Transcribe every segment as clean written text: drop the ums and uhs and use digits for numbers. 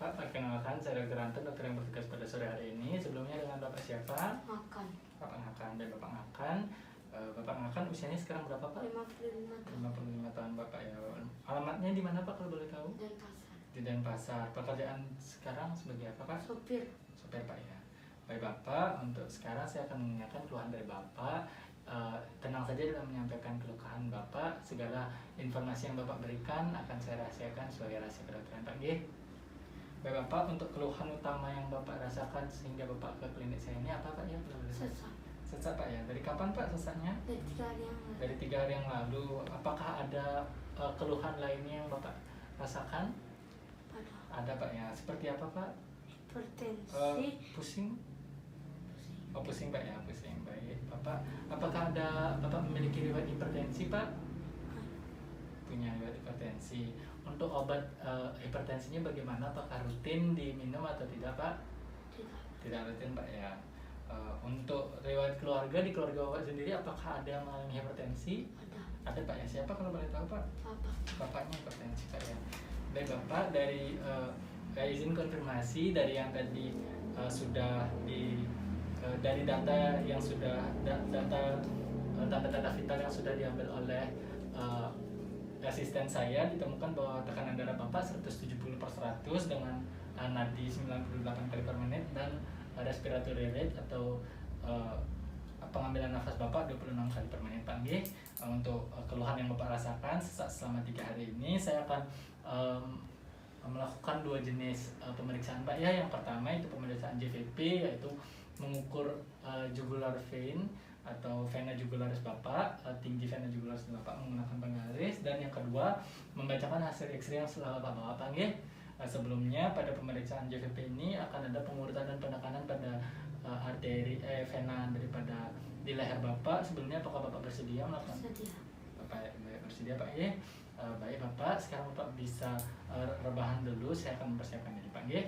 Pak, perkenalkan saya Dr. Anton, dokter yang bertugas pada sore hari ini. Sebelumnya dengan Bapak siapa? Makan. Bapak Ngakan. Dan Bapak Ngakan, Bapak Ngakan usianya sekarang berapa Pak? 55 tahun. 55 tahun Bapak ya. Alamatnya di mana Pak kalau boleh tahu? Denpasar. Di Denpasar. Pekerjaan sekarang sebagai apa Pak? Sopir. Sopir Pak ya. Baik Bapak, untuk sekarang saya akan menanyakan keluhan dari Bapak. Tenang saja dalam menyampaikan keluhan Bapak. Segala informasi yang Bapak berikan akan saya rahasiakan sebagai rahasia kedokteran Pak G. Baik Bapak, untuk keluhan utama yang Bapak rasakan sehingga Bapak ke klinik saya ini apa Pak ya? Sesak. Sesak Pak ya. Dari kapan Pak sesaknya? Dari 3 hari yang lalu. Dari 3 hari yang lalu. Apakah ada keluhan lainnya yang Bapak rasakan? Ada Pak ya. Seperti apa Pak? Hipertensi. Pusing? Oh pusing Pak ya, pusing. Baik Bapak, apakah Bapak memiliki riwayat hipertensi Pak? Punya riwayat hipertensi. Untuk obat hipertensinya bagaimana? Apakah rutin diminum atau tidak Pak? Tidak. Tidak rutin Pak ya. Untuk riwayat keluarga, di keluarga Bapak sendiri apakah ada yang mengalami hipertensi? Ada. Ada Pak ya. Siapa kalau boleh tahu Pak? Papa. Bapaknya hipertensi Pak ya. Baik Bapak, dari izin konfirmasi dari yang tadi sudah dari data yang sudah tanda-tanda vital yang sudah diambil oleh asisten saya, ditemukan bahwa tekanan darah Bapak 170/100 dengan nadi 98 kali per menit dan respiratory rate atau pengambilan nafas Bapak 26 kali per menit Pak G. Untuk keluhan yang Bapak rasakan selama 3 hari ini, saya akan melakukan 2 jenis pemeriksaan Pak ya. Yang pertama itu pemeriksaan JVP, yaitu mengukur jugular vein atau vena jugularis Bapak, tinggi vena jugularis Bapak menggunakan penggaris. Dan yang kedua, membacakan hasil X-ray yang setelah Bapak bawa panggil. Sebelumnya pada pemeriksaan JVP ini akan ada pengurutan dan penekanan pada arteri vena daripada di leher Bapak. Sebelumnya apakah Bapak bersedia melakukan? Bersedia. Bapak bersedia Pak ya. Baik Bapak, sekarang Bapak bisa rebahan dulu. Saya akan mempersiapkan diri Pak ya.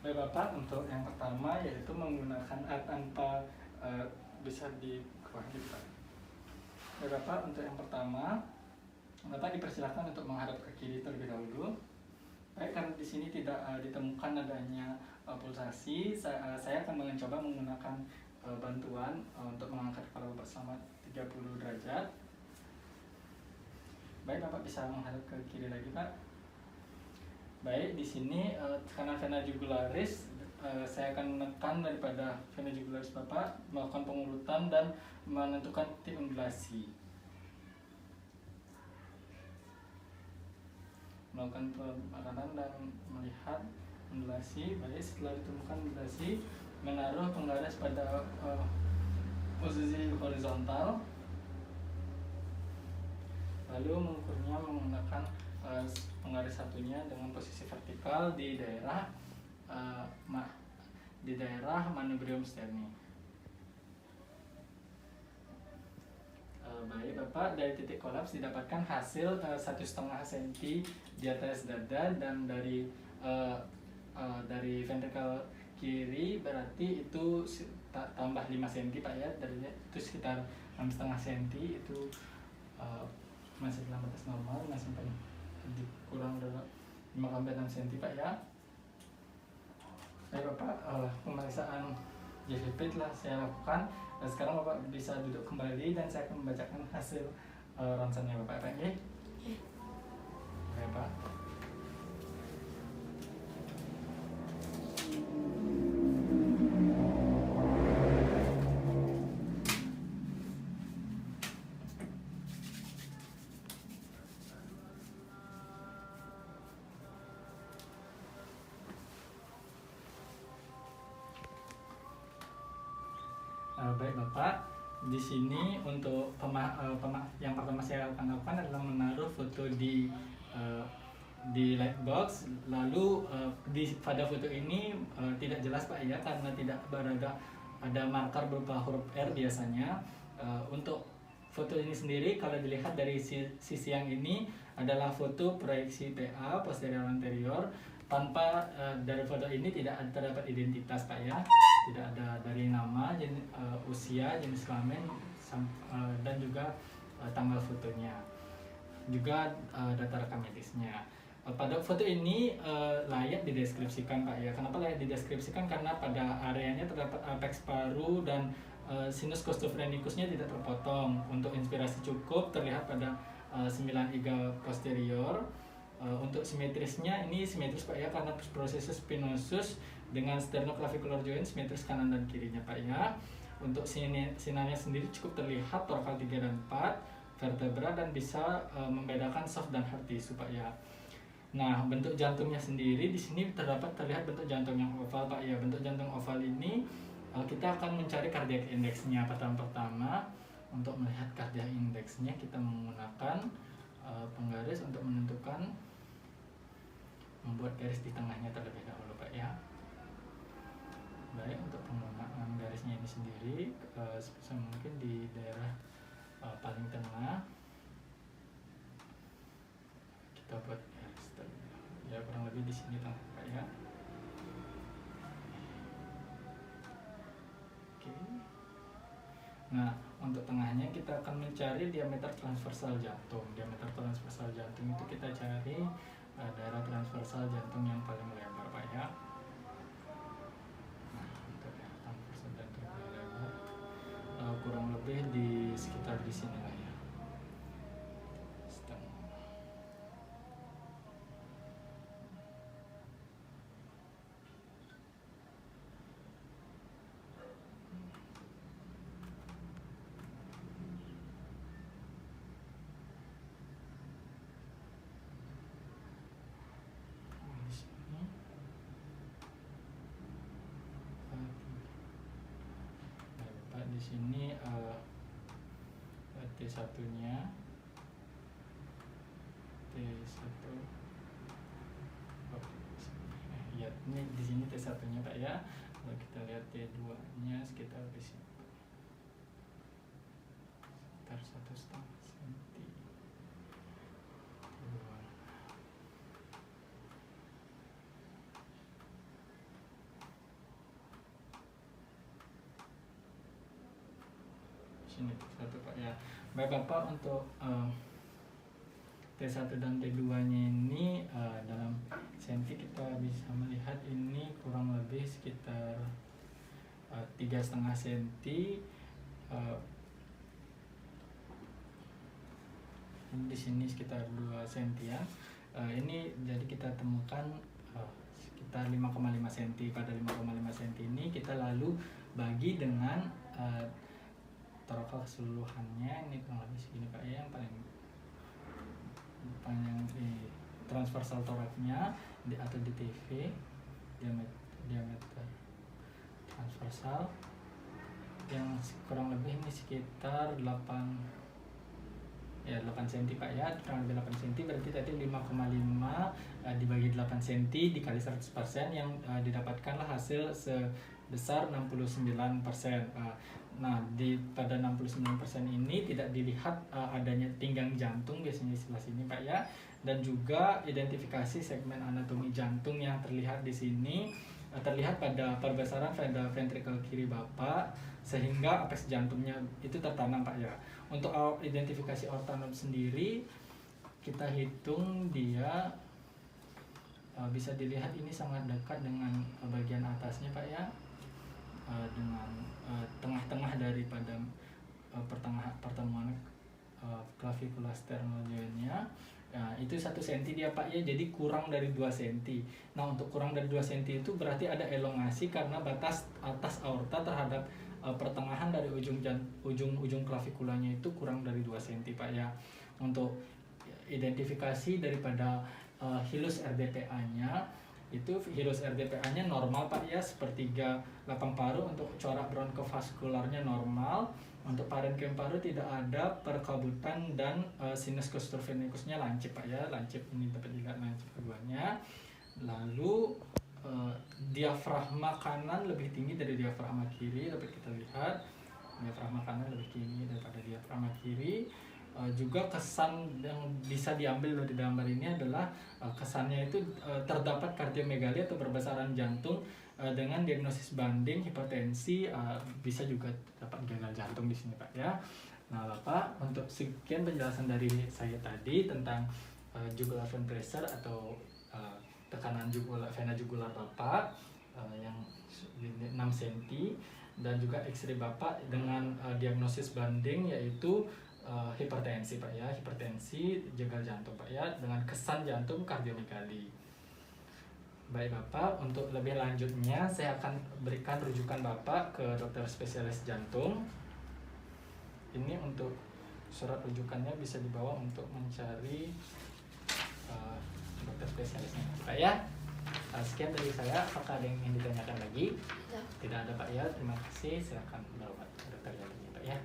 Baik Bapak, untuk yang pertama yaitu menggunakan tanpa bisa dikeluarkan Pak. Baik Bapak, untuk yang pertama Bapak dipersilakan untuk menghadap ke kiri terlebih dahulu. Baik, karena di sini tidak ditemukan adanya pulsasi, saya akan mencoba menggunakan bantuan untuk mengangkat kepala Bapak selama 30 derajat. Baik, Bapak bisa menghadap ke kiri lagi Pak. Baik, di sini karena vena jugularis, saya akan menekan daripada vena jugularis Bapak, melakukan pengurutan dan menentukan titik undulasi. Melakukan pemakanan dan melihat undulasi. Baik, setelah ditemukan undulasi, menaruh penggaris pada posisi horizontal, lalu mengukurnya menggunakan penggaris satunya dengan posisi vertikal di daerah manubrium sterni. Baik Bapak, dari titik kolaps didapatkan hasil 1,5 cm di atas dada, dan dari ventrikel kiri berarti itu tambah 5 cm Pak ya, dari itu sekitar 6,5 cm, itu masih dalam batas normal, masih sampai kurang dari 5,6 cm Pak ya. Baik Bapak, pemeriksaan JVP telah saya lakukan. Dan sekarang Bapak bisa duduk kembali dan saya akan membacakan hasil ronsennya Bapak Pak ya. Baik Pak. Baik Bapak, di sini untuk yang pertama saya akan lakukan adalah menaruh foto di di lightbox. Lalu pada foto ini tidak jelas Pak ya, karena tidak ada marker berupa huruf R biasanya. Untuk foto ini sendiri kalau dilihat dari sisi yang ini adalah foto proyeksi PA posterior anterior. Tanpa dari foto ini tidak terdapat identitas Pak ya, tidak ada dari nama, usia, jenis kelamin, dan juga tanggal fotonya, juga data rekam medisnya. Pada foto ini layak dideskripsikan Pak ya. Kenapa layak dideskripsikan? Karena pada areanya terdapat apex paru dan sinus costophrenikusnya tidak terpotong. Untuk inspirasi cukup terlihat pada 9 iga posterior. Untuk simetrisnya ini simetris Pak ya, karena processus spinosus dengan sternoclavicular joint simetris kanan dan kirinya Pak ya. Untuk sinarnya sendiri cukup terlihat torkal 3 dan 4 vertebra dan bisa membedakan soft dan hard tissue Pak ya. Nah, bentuk jantungnya sendiri di sini terlihat bentuk jantung yang oval Pak ya. Bentuk jantung oval ini kita akan mencari cardiac index-nya. Pertama untuk melihat cardiac index-nya kita menggunakan penggaris untuk menentukan, membuat garis di tengahnya terlebih dahulu Pak ya. Baik, untuk penggunaan garisnya ini sendiri sebisa mungkin di daerah paling tengah kita buat garis ya, kurang lebih di sini tengah Pak ya. Oke. Nah, untuk tengahnya kita akan mencari diameter transversal jantung. Diameter transversal jantung itu kita cari daerah transversal jantung yang paling lebar Pak ya. Nah, untuk daerah transversal jantung yang lebar kurang lebih di sekitar di sini lah ya. Di sini T1-nya T1 ya, ini di sini T1-nya Pak ya. Kalau kita lihat T2-nya sekitar di sini sekitar 1,5 cm. Sini T1 Pak ya. Baik Bapak, untuk T1 dan T2-nya ini dalam senti kita bisa melihat ini kurang lebih sekitar 3,5 cm. Di sini sekitar 2 cm ya. Ini jadi kita temukan sekitar 5,5 cm. Pada 5,5 cm ini kita lalu bagi dengan torokal keseluruhannya, ini kurang lebih segini Pak ya, yang paling panjang di transversal toraknya atau di TV, diameter transversal yang kurang lebih ini sekitar 8 cm Pak ya, kurang lebih 8 cm. Berarti tadi 5,5 dibagi 8 cm dikali 100% yang didapatkanlah hasil sebesar 69%. Nah, pada 69% ini tidak dilihat adanya pinggang jantung biasanya di sebelah sini Pak ya, dan juga identifikasi segmen anatomi jantung yang terlihat di sini terlihat pada perbesaran vena ventrikel kiri Bapak, sehingga apex jantungnya itu tertanam Pak ya. Untuk identifikasi ortanom sendiri kita hitung dia bisa dilihat ini sangat dekat dengan bagian atasnya Pak ya, dengan tengah-tengah daripada pertemuan clavicula sternal joint-nya. Nah, itu 1 cm dia Pak ya, jadi kurang dari 2 cm. Nah, untuk kurang dari 2 cm itu berarti ada elongasi karena batas atas aorta terhadap pertengahan dari ujung claviculanya itu kurang dari 2 cm Pak ya. Untuk identifikasi daripada hilus RDPA-nya, itu hilus RDPA-nya normal Pak ya, sepertiga lapang paru. Untuk corak bronkofaskularnya normal, Untuk parenkim paru tidak ada perkabutan dan sinus gastrofenicusnya lancip Pak ya. Lancip ini dapat dilihat lancip keduanya. Lalu diafragma kanan lebih tinggi dari diafragma kiri, dapat kita lihat. Diafragma kanan lebih tinggi daripada diafragma kiri. Juga kesan yang bisa diambil dari gambar ini adalah kesannya itu terdapat kardiomegali atau perbesaran jantung dengan diagnosis banding hipertensi, bisa juga dapat gagal jantung di sini Pak ya. Nah Bapak, untuk sekian penjelasan dari saya tadi tentang jugular vein pressure atau tekanan vena jugular Bapak yang 6 cm, dan juga X-ray Bapak dengan diagnosis banding yaitu hipertensi Pak ya, hipertensi gagal jantung Pak ya, dengan kesan jantung kardiomegali. Baik Bapak, untuk lebih lanjutnya saya akan berikan rujukan Bapak ke dokter spesialis jantung. Ini untuk surat rujukannya bisa dibawa untuk mencari dokter spesialisnya Pak ya. Sekian dari saya, apakah ada yang ingin ditanyakan lagi? Tidak ada Pak ya, terima kasih. Silakan berobat dokter jantungnya Pak ya.